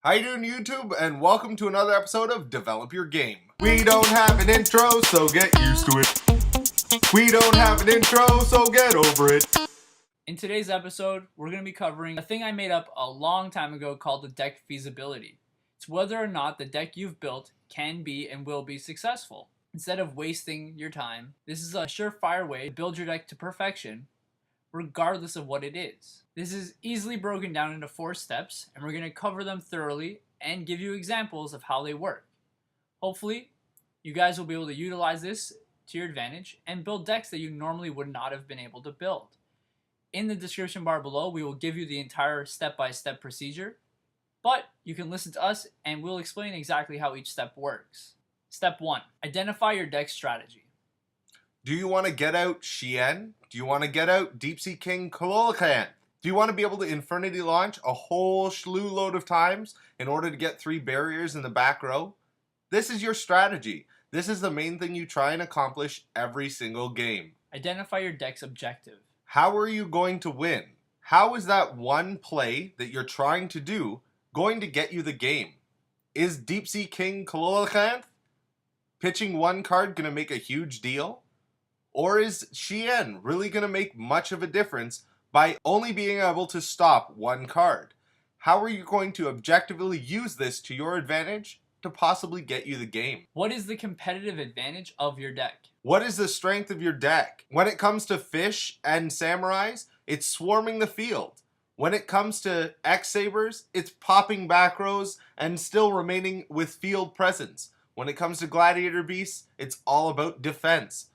How you doing, YouTube? And welcome to another episode of Develop Your Game. We don't have an intro, so get used to it. We don't have an intro, so get over it. In today's episode, we're going to be covering a thing I made up a long time ago called the deck feasibility. It's whether or not the deck you've built can be and will be successful. Instead of wasting your time, this is a surefire way to build your deck to perfection, regardless of what it is. This is easily broken down into 4 steps, and we're going to cover them thoroughly and give you examples of how they work. Hopefully, you guys will be able to utilize this to your advantage and build decks that you normally would not have been able to build. In the description bar below, we will give you the entire step-by-step procedure, but you can listen to us and we'll explain exactly how each step works. Step 1. Identify your deck strategy. Do you want to get out Shien? Do you want to get out Deep Sea King Kalolakan? Do you want to be able to Infernity launch a whole slew load of times in order to get 3 barriers in the back row? This is your strategy. This is the main thing you try and accomplish every single game. Identify your deck's objective. How are you going to win? How is that one play that you're trying to do going to get you the game? Is Deep Sea King Kalolakan pitching 1 card going to make a huge deal? Or is Shien really going to make much of a difference by only being able to stop 1 card? How are you going to objectively use this to your advantage to possibly get you the game? What is the competitive advantage of your deck? What is the strength of your deck? When it comes to fish and samurais, it's swarming the field. When it comes to X-Sabers, it's popping back rows and still remaining with field presence. When it comes to gladiator beasts, it's all about defense.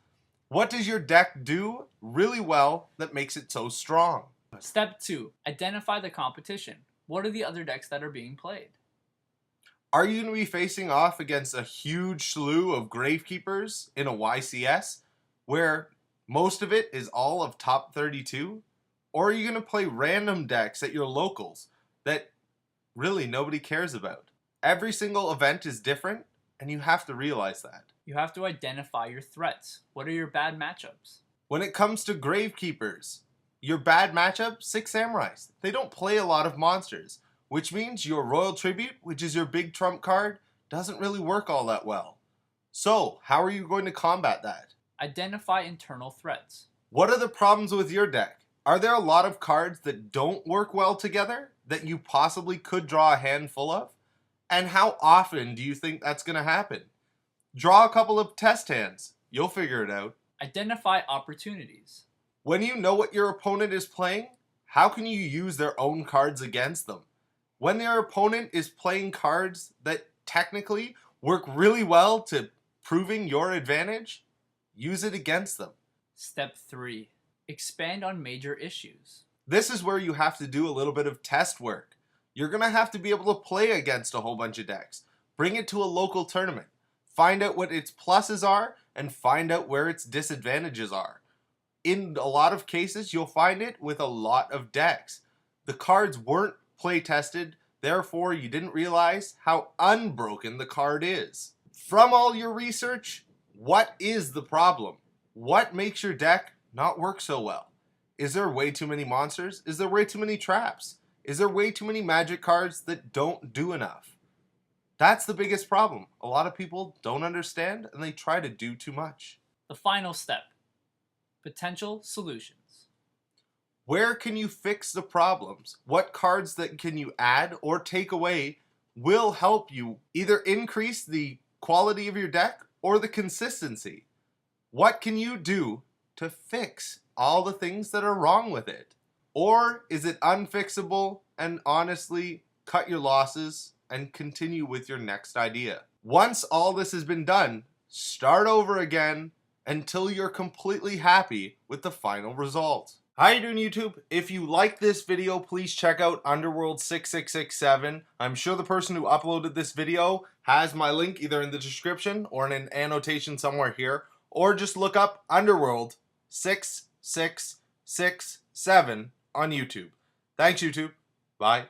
What does your deck do really well that makes it so strong? Step 2. Identify the competition. What are the other decks that are being played? Are you going to be facing off against a huge slew of Gravekeepers in a YCS where most of it is all of top 32? Or are you going to play random decks at your locals that really nobody cares about? Every single event is different, and you have to realize that. You have to identify your threats. What are your bad matchups? When it comes to Gravekeepers, your bad matchup, 6 Samurais. They don't play a lot of monsters, which means your Royal Tribute, which is your big trump card, doesn't really work all that well. So, how are you going to combat that? Identify internal threats. What are the problems with your deck? Are there a lot of cards that don't work well together that you possibly could draw a handful of? And how often do you think that's going to happen? Draw a couple of test hands. You'll figure it out. Identify opportunities. When you know what your opponent is playing, how can you use their own cards against them? When their opponent is playing cards that technically work really well to proving your advantage, use it against them. Step 3. Expand on major issues. This is where you have to do a little bit of test work. You're going to have to be able to play against a whole bunch of decks. Bring it to a local tournament. Find out what its pluses are and find out where its disadvantages are. In a lot of cases, you'll find it with a lot of decks. The cards weren't play tested, therefore you didn't realize how unbroken the card is. From all your research, what is the problem? What makes your deck not work so well? Is there way too many monsters? Is there way too many traps? Is there way too many magic cards that don't do enough? That's the biggest problem. A lot of people don't understand and they try to do too much. The final step. Potential solutions. Where can you fix the problems? What cards that can you add or take away will help you either increase the quality of your deck or the consistency? What can you do to fix all the things that are wrong with it? Or is it unfixable and honestly cut your losses and continue with your next idea? Once all this has been done, start over again until you're completely happy with the final result. How you doing, YouTube? If you like this video, please check out Underworld 6667. I'm sure the person who uploaded this video has my link either in the description or in an annotation somewhere here, or just look up Underworld 6667 on YouTube. Thanks, YouTube. Bye.